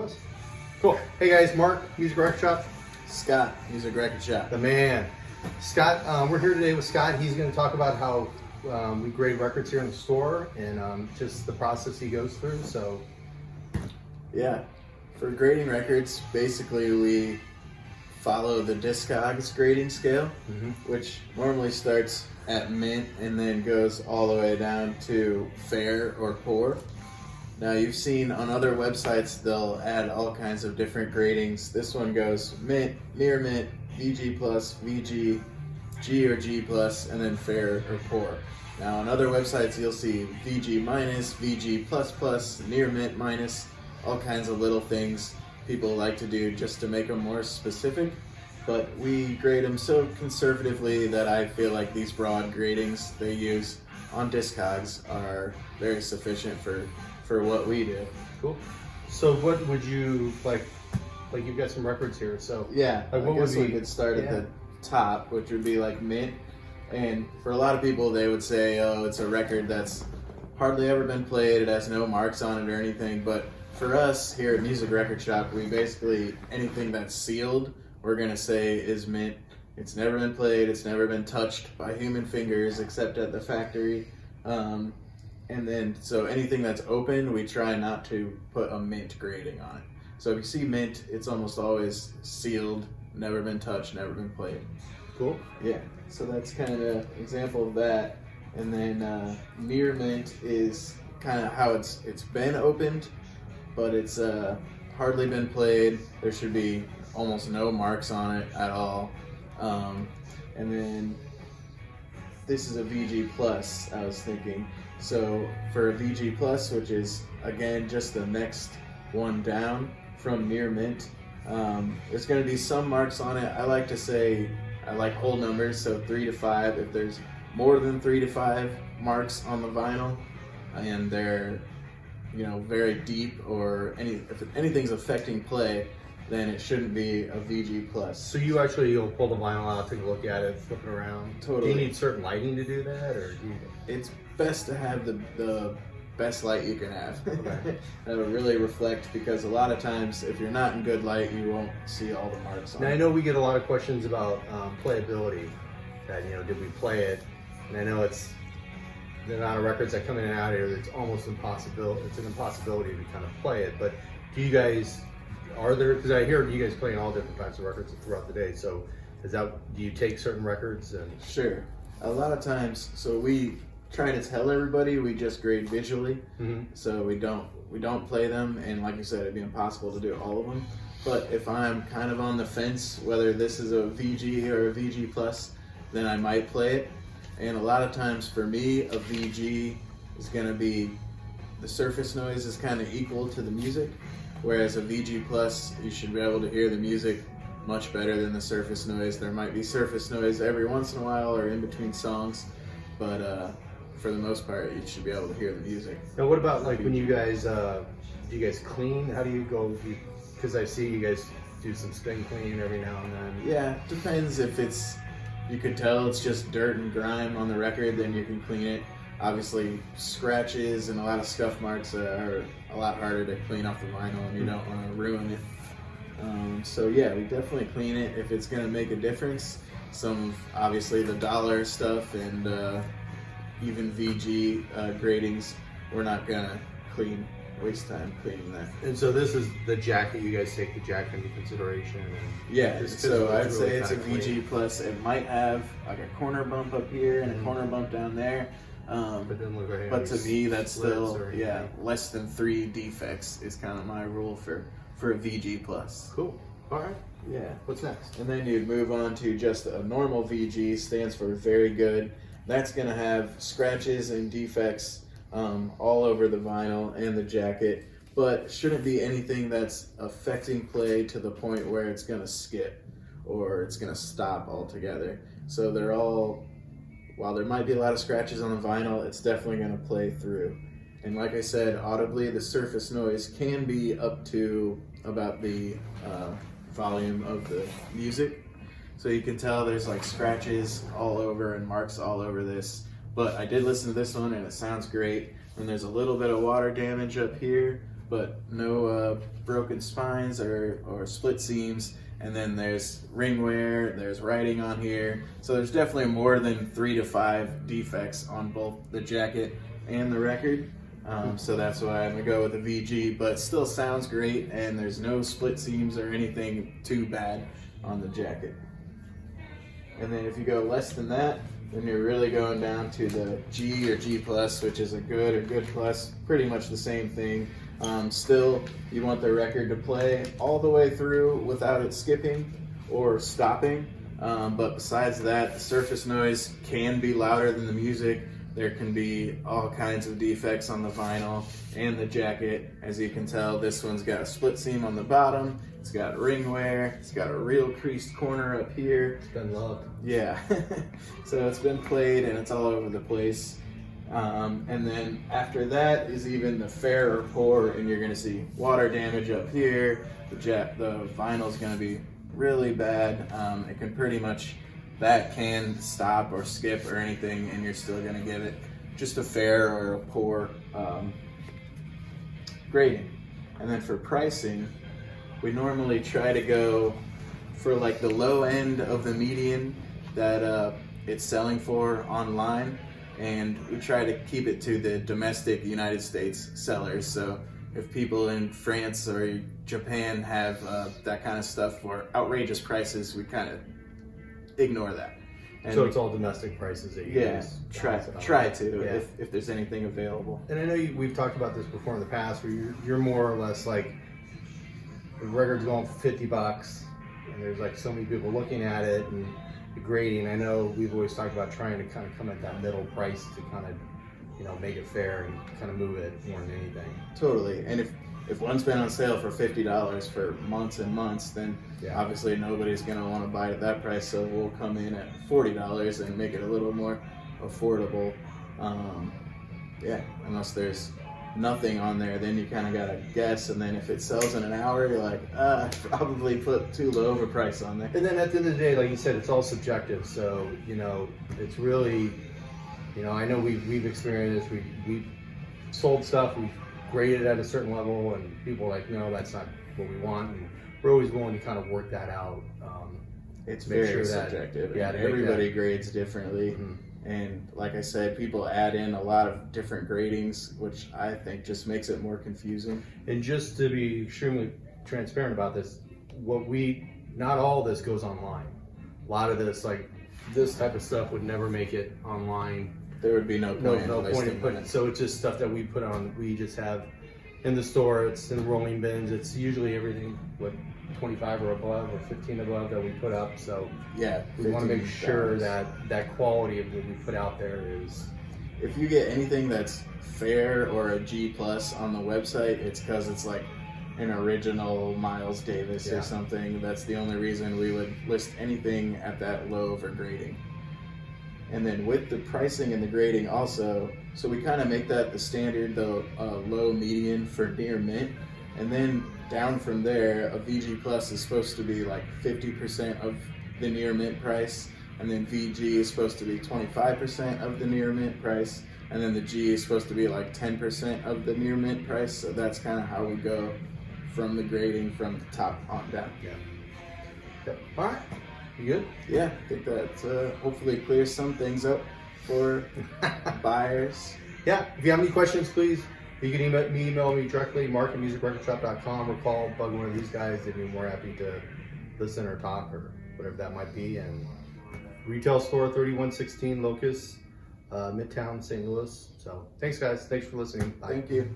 us. Cool. Hey guys, Mark, Music Record Shop. Scott, Music Record Shop. The man. Scott, we're here today with Scott. He's going to talk about how we grade records here in the store and just the process he goes through. So, yeah, for grading records, basically we follow the Discogs grading scale, which normally starts at mint and then goes all the way down to fair or poor. Now you've seen on other websites they'll add all kinds of different gradings. This one goes mint, near mint, VG plus, VG, G or G plus, and then fair or poor. Now on other websites you'll see VG minus, VG plus plus, near mint minus, all kinds of little things people like to do just to make them more specific. But we grade them so conservatively that I feel like these broad gradings they use on Discogs are very sufficient for what we do. cool. So what would you like you've got some records here. So Yeah, like I what guess would we be, could start at the top, which would be like mint. And for a lot of people, they would say, oh, it's a record that's hardly ever been played. It has no marks on it or anything. But for us here at Music Record Shop, we basically, anything that's sealed, we're going to say is mint. It's never been played. It's never been touched by human fingers except at the factory. And then, so anything that's open, we try not to put a mint grading on it. So if you see mint, it's almost always sealed, never been touched, never been played. Cool. Yeah, so that's kind of an example of that. And then near mint is kind of how it's been opened, but it's hardly been played. There should be almost no marks on it at all. And then this is a VG plus, I was thinking. So for a VG plus, which is again just the next one down from near mint, there's going to be some marks on it. I like to say I like whole numbers, so 3 to 5. If there's more than 3 to 5 marks on the vinyl, and they're very deep, or if anything's affecting play, then it shouldn't be a VG plus. So you'll pull the vinyl out, take a look at it, flip it around. Totally. Do you need certain lighting to do that, or do you? It's best to have the best light you can have. Okay. That'll really reflect, because a lot of times if you're not in good light, you won't see all the marks on Now I it. know we get a lot of questions about playability. That did we play it? And I know it's the amount of records that come in and out here. It's almost impossible. It's an impossibility to kind of play it. But do you guys? Are there? Because I hear you guys playing all different types of records throughout the day. So do you take certain records and? Sure. A lot of times, so we try to tell everybody we just grade visually. So we don't play them, and like you said, it'd be impossible to do all of them. But if I'm kind of on the fence whether this is a VG or a VG plus, then I might play it. And a lot of times for me, a VG is going to be, the surface noise is kind of equal to the music, whereas a VG plus, you should be able to hear the music much better than the surface noise. There might be surface noise every once in a while or in between songs, but for the most part, you should be able to hear the music. Now, what about like when you guys do you guys clean? How do you go? Because I see you guys do some spin cleaning every now and then. Yeah, depends. If you could tell it's just dirt and grime on the record, then you can clean it. Obviously, scratches and a lot of scuff marks are a lot harder to clean off the vinyl, and you don't want to ruin it. So yeah, we definitely clean it if it's going to make a difference. Some obviously the dollar stuff and even VG gradings, we're not going to waste time cleaning that. And so this is the jacket. You guys take the jacket into consideration. And Yeah, so I'd really say it's a kinda clean. VG plus. It might have like a corner bump up here and a corner bump down there. But then look right But to me, that's still or less than 3 defects is kind of my rule for a VG plus. Cool. All right. Yeah. What's next? And then you'd move on to just a normal VG, stands for very good. That's going to have scratches and defects all over the vinyl and the jacket, but shouldn't be anything that's affecting play to the point where it's going to skip or it's going to stop altogether. So they're all, while there might be a lot of scratches on the vinyl, it's definitely going to play through. And like I said, audibly, the surface noise can be up to about the volume of the music. So you can tell there's like scratches all over and marks all over this. But I did listen to this one and it sounds great. And there's a little bit of water damage up here, but no broken spines or split seams. And then there's ring wear, there's writing on here. So there's definitely more than 3 to 5 defects on both the jacket and the record. So that's why I'm gonna go with a VG, but still sounds great, and there's no split seams or anything too bad on the jacket. And then if you go less than that, then you're really going down to the G or G plus, which is a good or good plus, pretty much the same thing. Still, you want the record to play all the way through without it skipping or stopping. But besides that, the surface noise can be louder than the music. There can be all kinds of defects on the vinyl and the jacket. As you can tell, this one's got a split seam on the bottom. It's got ring wear. It's got a real creased corner up here. It's been loved. Yeah. So it's been played and it's all over the place. And then after that is even the fair or poor, and you're gonna see water damage up here. The vinyl's gonna be really bad. It can pretty much, that can stop or skip or anything, and you're still gonna give it just a fair or a poor grading. And then for pricing, we normally try to go for like the low end of the median that it's selling for online, and we try to keep it to the domestic United States sellers. So if people in France or Japan have that kind of stuff for outrageous prices, we kind of ignore that. And So it's all domestic prices that you use. Try to if there's anything available. And I know we've talked about this before in the past, where you're more or less like, the record's going for $50, and there's like so many people looking at it and the grading. I know we've always talked about trying to kind of come at that middle price to kind of, make it fair and kind of move it more than anything. Totally. And if one's been on sale for $50 for months and months, then obviously nobody's going to want to buy it at that price. So we'll come in at $40 and make it a little more affordable. Unless there's nothing on there, then you kind of got to guess. And then if it sells in an hour, you're like, probably put too low of a price on there. And then at the end of the day, like you said, it's all subjective. So, it's really, I know we've experienced this. We've sold stuff, we've graded at a certain level, and people are like, no, that's not what we want. And we're always willing to kind of work that out. It's very subjective. Yeah, everybody grades differently. Mm-hmm. And like I said, people add in a lot of different gradings, which I think just makes it more confusing. And just to be extremely transparent about this, not all this goes online. A lot of this, like this type of stuff, would never make it online. There would be no point in putting it. So it's just stuff that we put on. We just have in the store. It's in rolling bins. It's usually everything 25 or above or 15 above that we put up. So we want to make sure that quality of what we put out there is. If you get anything that's fair or a G plus on the website, it's because it's like an original Miles Davis or something. That's the only reason we would list anything at that low for grading. And then with the pricing and the grading also, so we kind of make that the standard, the low median for near mint. And then down from there, a VG Plus is supposed to be like 50% of the near mint price. And then VG is supposed to be 25% of the near mint price. And then the G is supposed to be like 10% of the near mint price. So that's kind of how we go from the grading from the top on down. Yep. All right. You good? Yeah, I think that hopefully clears some things up for buyers. Yeah, if you have any questions, please, you can email me directly, mark@musicrecordshop.com, or call, bug one of these guys. They'd be more happy to listen or talk or whatever that might be. And retail store 3116 Locust, Midtown, St. Louis. So thanks, guys. Thanks for listening. Bye. Thank you.